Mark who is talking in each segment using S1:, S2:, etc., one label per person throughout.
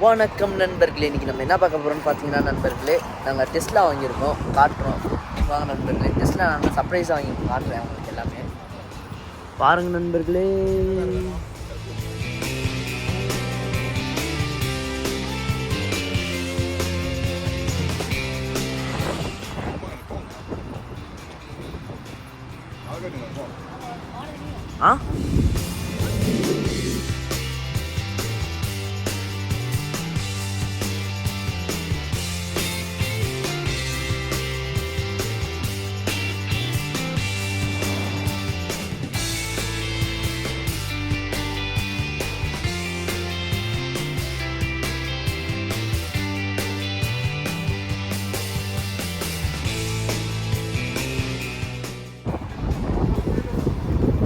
S1: வணக்கம் நண்பர்களே, இன்றைக்கி நம்ம என்ன பார்க்க போகிறோம்னு பார்த்தீங்கன்னா நண்பர்களே, நாங்கள் டெஸ்லா வாங்கியிருக்கோம், காட்டுறோம் வாங்க நண்பர்களே. டெஸ்லா நாங்கள் சர்ப்ரைஸாக வாங்கியிருக்கோம், காட்டுறேன் அவங்களுக்கு எல்லாமே பாருங்கள் நண்பர்களே. ஆ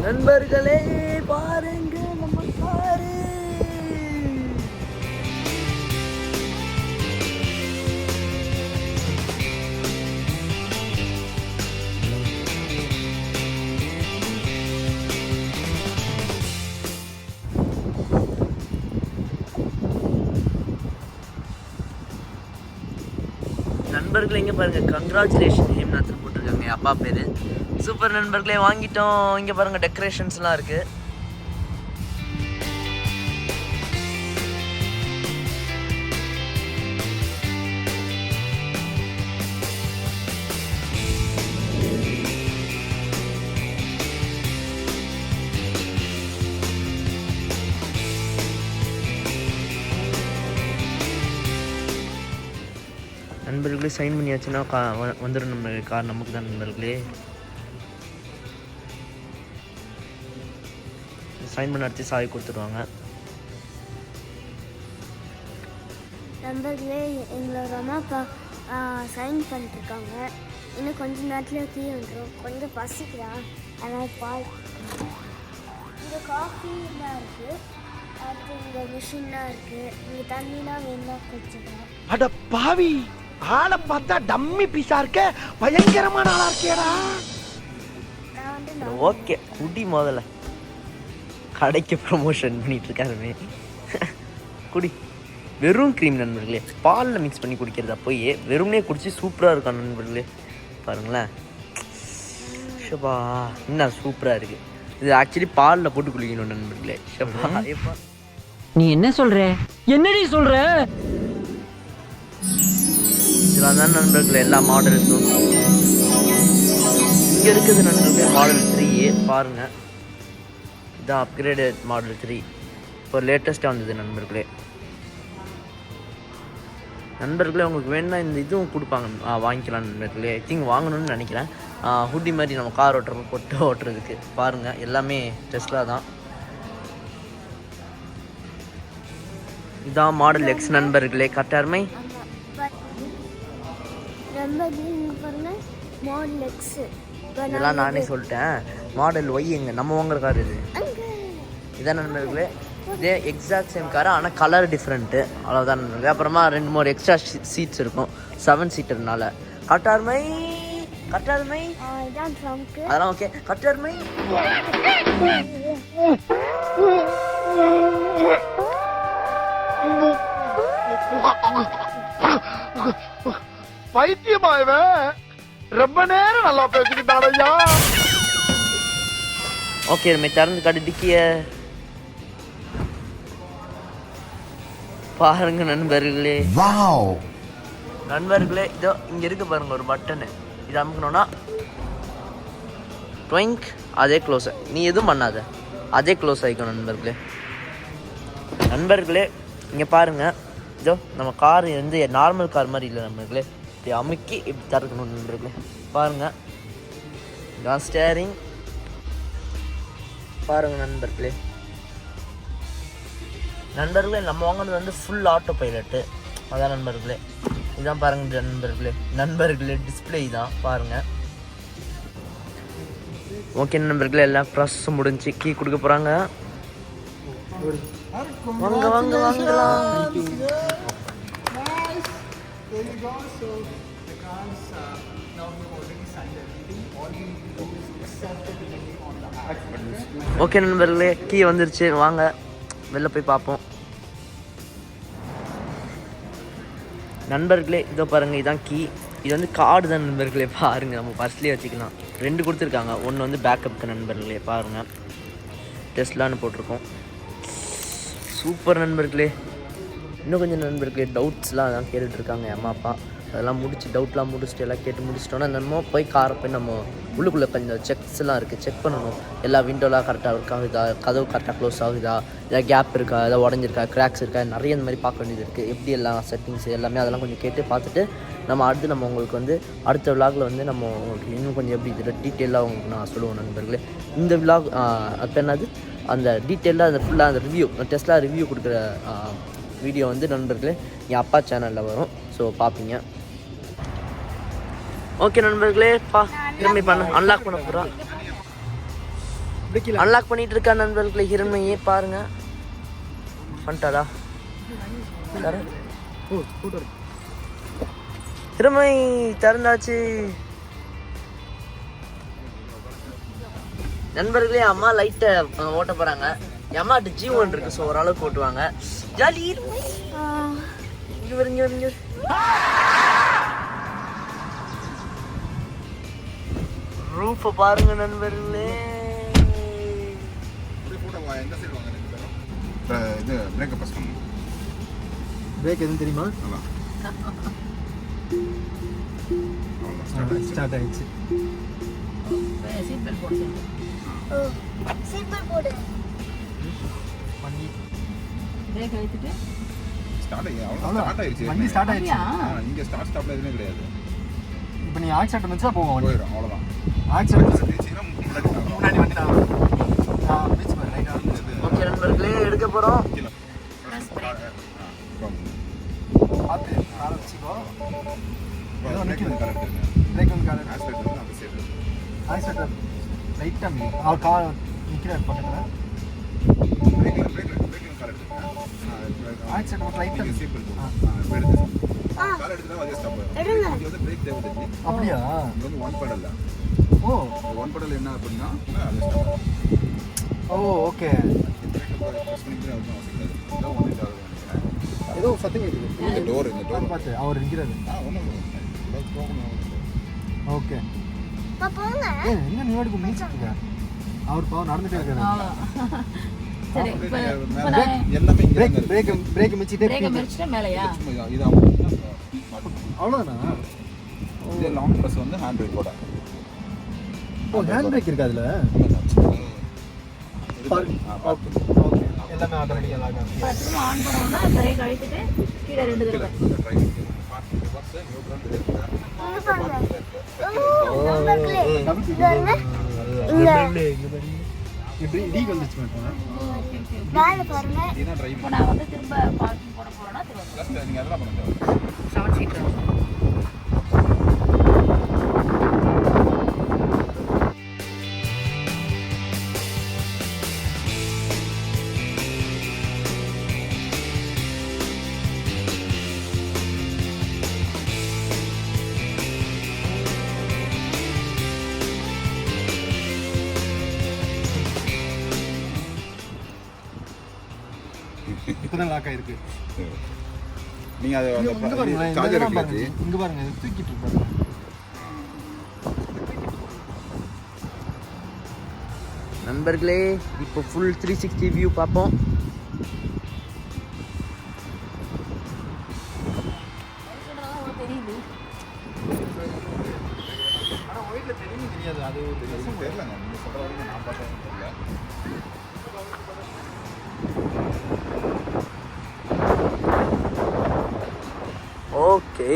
S1: நண்பர்களே பாருங்க நம்ம காரு. நண்பர்களே இங்கே பாருங்க, கங்க்ராச்சுலேஷன் ஹேம்நாத்னு போட்டிருக்காங்க, அப்பா பேர். சூப்பர் நண்பர்களே, வாங்கிட்டோம். இங்கே பாருங்க டெக்கரேஷன்ஸ்லாம் இருக்கு. நண்பர்களே சைன் பண்ணியாச்சுன்னா வந்துடும் நம்ம கார், நமக்கு தான் நண்பர்களே. சைன் பண்ண அடுத்து சாவி கொடுத்துருவாங்க.
S2: நண்பர்களே, எங்களோட அம்மா அப்பா சைன் பண்ணிட்டுருக்காங்க. இன்னும் கொஞ்சம் நேரத்தில் கீழே வந்துடும். கொஞ்சம் பசிக்கிறா, அதனால் பால். இங்கே காஃபிலாம் இருக்குது, அடுத்து இங்கே மிஷின்லாம் இருக்குது, இங்கே தண்ணிலாம் வேணா குடிச்சுக்கலாம்.
S3: அட பாவி, ஆளை பார்த்தா டம்மி பீஸா இருக்க, பயங்கரமான ஆளா இருக்கேடா.
S1: ஓகே குடி, முதல்ல கடைக்கு ப்ரமோஷன் பண்ணிட்டு இருக்காருமே. குடி. வெறும் க்ரீம் நண்பர்களே, பாலில் மிக்ஸ் பண்ணி குடிக்கிறதா போய் வெறும்னே குடிச்சு சூப்பராக இருக்கும் நண்பர்களே. பாருங்களேன், ஷபா என்ன சூப்பராக இருக்குது. இது ஆக்சுவலி பாலில் போட்டு குடிக்கணும் நண்பர்களே. ஷபா எப்பா
S4: நீ என்ன சொல்ற? என்னடி சொல்ற?
S1: இதெல்லாம் தான் நண்பர்களே எல்லா மாடல்ஸும் இங்கே இருக்குது நண்பர்களே. மாடல் 3 பாருங்கள், இதான் அப்கிரேடட் மாடல் 3, இப்போ லேட்டஸ்ட்டாக வந்தது நண்பர்களே. நண்பர்களே உங்களுக்கு வேணுன்னா இந்த இதுவும் கொடுப்பாங்க, வாங்கிக்கலாம் நண்பர்களே. ஐ திங்க் வாங்கணும்னு நினைக்கிறேன். ஹுட்டி மாதிரி நம்ம கார் ஓட்டுறப்ப போட்டு ஓட்டுறதுக்கு. பாருங்கள் எல்லாமே டெஸ்லா தான். இதான் மாடல் எக்ஸ் நண்பர்களே. கட்டார்மை இதெல்லாம் நானே சொல்லிட்டேன். மாடல் ஒய் எங்க நம்ம வாங்குற கார் இது. இதான் நண்பர்களே, இதே எக்ஸாக்ட் சேம் கார், ஆனால் கலர் டிஃப்ரெண்ட்டு, அவ்வளோதான் நண்பர்களே. அப்புறமா 2 எக்ஸ்ட்ரா சீட்ஸ் இருக்கும், 7 சீட்டர்னால. கட்டார்மை கட்டார்மை அதெல்லாம் ஓகே. கட்டார்மை
S3: பைத்தியமாயவே ரொம்ப நேரம் நல்லா பேசிக்கிட்டாரையா.
S1: ஓகே நம்ம திறந்து கடிக்கிய பாருங்க நண்பர்களே. நண்பர்களே இதோ இங்கே இருக்கு பாருங்க ஒரு பட்டனு, இது அமுக்கணும்னா ட்விங்க், அதே க்ளோஸ். நீ எதுவும் பண்ணாத, அதே க்ளோஸ் ஆகிக்கும் நண்பர்களே. நண்பர்களே இங்கே பாருங்கள், இதோ நம்ம கார் வந்து நார்மல் கார் மாதிரி இல்லை நண்பர்களே. இப்படி அமுக்கி இப்படி திறக்கணும் நண்பர்களே. பாருங்கள், இதான் ஸ்டேரிங். பாருங்கள் நண்பர்களே. நண்பர்களே நம்ம வாங்கினது வந்து ஃபுல் ஆட்டோ பைலட்டு, அதான் நண்பர்களே. இதுதான் பாருங்கள் நண்பர்களே டிஸ்பிளே தான் பாருங்கள். ஓகே நண்பர்களே, எல்லா ப்ராசஸும் முடிஞ்சு கீ கொடுக்க போகிறாங்க. வாங்க வாங்க வாங்கலாம். ஓகே நண்பர்களே, கீ வந்துருச்சு, வாங்க வெளில போய் பார்ப்போம். நண்பர்களே இதோ பாருங்கள், இதான் கீ. இது வந்து கார்டு தான் நண்பர்களே, பாருங்கள். நம்ம பர்ஸ்லேயே வச்சுக்கலாம். 2 கொடுத்துருக்காங்க. ஒன்று வந்து பேக்கப்புக்கு நண்பர்களே, பாருங்கள். டெஸ்லான்னு போட்டிருக்கோம். சூப்பர் நண்பர்களே. இன்னும் கொஞ்சம் நண்பர்களே டவுட்ஸ்லாம் அதான் கேட்டுட்ருக்காங்க அம்மா அப்பா. அதெல்லாம் டவுட்லாம் முடிச்சுட்டு எல்லாம் கேட்டு முடிச்சிட்டோன்னா நம்ம போய் காரை போய் நம்ம உள்ளுக்குள்ளே கொஞ்சம் செக்ஸ்லாம் இருக்குது, செக் பண்ணணும். எல்லா விண்டோலாம் கரெக்டாக இருக்காகுதா, கதவு கரெக்டாக க்ளோஸ் ஆகுதா, ஏதாவது கேப் இருக்கா, ஏதாவது உடஞ்சிருக்கா, கிராக்ஸ் இருக்கா, நிறைய இந்த மாதிரி பார்க்க வேண்டியது இருக்குது. எப்படி எல்லாம் செட்டிங்ஸ் எல்லாமே அதெல்லாம் கொஞ்சம் கேட்டு பார்த்துட்டு நம்ம நம்ம உங்களுக்கு வந்து அடுத்த விலாகில் வந்து நம்ம உங்களுக்கு இன்னும் கொஞ்சம் எப்படி இதில் டீட்டெயிலாக உங்களுக்கு நான் சொல்லுவேன் நண்பர்களே. இந்த விலாக் அப்போ என்னது அந்த டீட்டெயிலாக அந்த ஃபுல்லாக அந்த ரிவ்யூ டெஸ்லா ரிவ்யூ கொடுக்குற வீடியோ வந்து நண்பர்களே என் அப்பா சேனலில் வரும். ஸோ பார்ப்பீங்க. ஓகே நண்பர்களே, திரும்பி அன்லாக் பண்ண போகிறோம். அன்லாக் பண்ணிட்டு இருக்கா நண்பர்களே ஹிரண்மையே பாருங்க. பண்ணிட்டாரா ஹிரண்மை? திறந்தாச்சு நண்பர்களே. அம்மா லைட்டை ஓட்ட போகிறாங்க. என் அம்மாட்டு G1 இருக்குது, ஸோ ஓரளவுக்கு ஓட்டுவாங்க. ஜாலி. இங்கே வருங்க. ரூஃபை பாருங்க நண்பர்களே.
S5: இது பிரேக்கப் பஸ் பண்ணு.
S3: பிரேக் எதுவும் தெரியுமா? ஸ்டார்ட் ஆயிடுச்சு.
S2: சீட் பெல்ட் போடு.
S3: வண்டி
S2: பிரேக் அழுத்திட்டு
S5: ஸ்டார்ட் ஆயிடுச்சு.
S3: வண்டி ஸ்டார்ட் ஆயிடுச்சு.
S5: இங்கே ஸ்டாப்ல எதுவுமே கிடையாது.
S3: இப்போ நீ ஆக்சிடென்ட் வந்துச்சா போகும் வண்டி.
S5: போயிடும், அவ்வளோதான்.
S3: ஆக்சிடென்ட் முன்னாடி வண்டி நான் பீச் போய் ரைட் ஆன்.
S1: ஓகே நண்பர்களே, எடுக்க போகிறோம்.
S3: பார்த்து காலை வச்சுக்கோ.
S5: பிரேக் வந்து கரெக்ட் இருக்கு.
S3: பிரேக் வந்து காலை
S5: ஆக்சிடென்ட் வந்து அந்த சைடு.
S3: ஆக்சிடென்ட் லைட்டாக மீ அவர் கால் நிற்கிறார் பக்கத்தில்.
S5: பிரேக்ல கரெக்ட் இருக்கு.
S3: ஆக்சிடென்ட் லைட்டாக
S5: சீட் கால் எடுத்துட்டா அதே ஸ்டாப் ஆகும். இங்க வந்து பிரேக் தேவையில்லை.
S3: அப்படியா?
S5: இங்க வந்து ஒன் பெடல்.
S3: ஓ
S5: ஒன் பெடல் என்ன அப்படின்னா அதே ஸ்டாப் ஆகும்.
S3: ஓ ஓகே. ஏதோ சத்தம் கேட்குது.
S5: இந்த டோர்
S3: பார்த்து அவர் இருக்கிறாரு. ஓகே. எங்க நீ வாட்டுக்கு மிதிச்சிட்டு இருக்க? அவர் பாவம் நடந்துட்டே இருக்காரு.
S6: சரி இப்போ
S5: எல்லாமே
S3: பிரேக் மிச்சிட்டே
S6: மிதிச்சிட்டு மேலையா?
S5: இது
S3: அவ்வளோதானா?
S5: இது லாங் ப்ரெஸ் வந்து ஹேண்ட் பிரேக்கோட.
S3: ஓ ஹேண்ட் பிரேக் இருக்கு அதுல. ஓகே எல்லாமே ஆட்டோமேட்டிக்கா லாக் ஆகும்.
S6: திரும்ப ஆன் பண்ணோம்னா பிரேக் அழுத்திட்டு கீழே 2 தடவை.
S3: இப்படி டீ வந்துச்சு மேடம்.
S6: இப்போ நான் வந்து திரும்ப பார்க்கிங் போட போறேன்னா திரும்ப
S5: நீங்க அதெல்லாம் பண்ணுங்க.
S6: 7 சீட்டர்.
S3: இப்பதான் லாக் ஆயிருக்கு.
S5: நீங்க அது
S3: இங்க பாருங்க,
S5: சார்ஜர்
S3: இங்க
S5: இருக்கு.
S3: இங்க பாருங்க, இது தூக்கிட்டு இருப்பாங்க.
S1: நண்பர்களே இப்போ ஃபுல் 360 வியூ பார்ப்போம்.
S6: தெரியுது.
S3: ஆனா ஒயிட்ல தெரியாது. அது
S5: தெரியலங்க, நீங்க சொல்ற வரைக்கும் நான் பார்த்தேன் தெரியல.
S1: ஓகே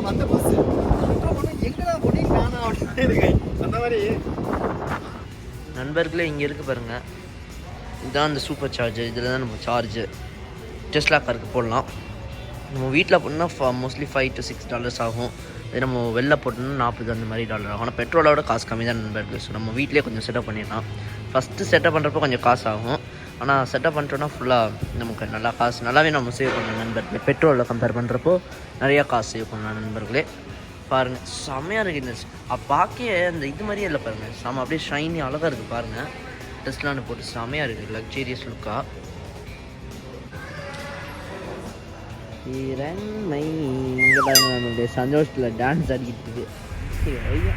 S3: வந்த பஸ் எங்கடா போனீ காணா அப்படினே இருக்கு. அந்த மாதிரி
S1: நண்பர்களே இங்கே இருக்குது பாருங்கள். இதுதான் அந்த சூப்பர் சார்ஜர். இதில் தான் நம்ம சார்ஜர் டெஸ்லா காருக்கு போடலாம். நம்ம வீட்டில் போட்டோம்னா மோஸ்ட்லி $5 to $6 ஆகும். இதே நம்ம வெளில போட்டோம்னா $40 அந்த மாதிரி டாலர் ஆகும். ஆனால் பெட்ரோலோட காசு கம்மி தான் நண்பர்கள். ஸோ நம்ம வீட்டிலே கொஞ்சம் செட்டப் பண்ணிடலாம். ஃபஸ்ட்டு செட்டப் பண்ணுறப்போ கொஞ்சம் காசு ஆகும். ஆனால் செட்டப் பண்ணிட்டோன்னா ஃபுல்லாக நமக்கு நல்லா காசு நல்லாவே நம்ம சேவ் பண்ணலாம் நண்பர்களே. பெட்ரோலில் கம்பேர் பண்ணுறப்போ நிறையா காசு சேவ் பண்ணலாம் நண்பர்களே. பாருங்க செம்மையாக இருக்குது இந்த பார்க்க அந்த இது மாதிரியே இல்லை பாருங்க செம்ம அப்படியே ஷைனி அழகாக இருக்குது பாருங்க. டெஸ்ட்லான்னு போட்டு செம்மையாக இருக்குது லக்ஸரியஸ் லுக்கா. இங்கே பாருங்க நம்மளுடைய சந்தோஷத்தில் டான்ஸ் ஆடிக்கிட்டு இருக்கு. ஐயா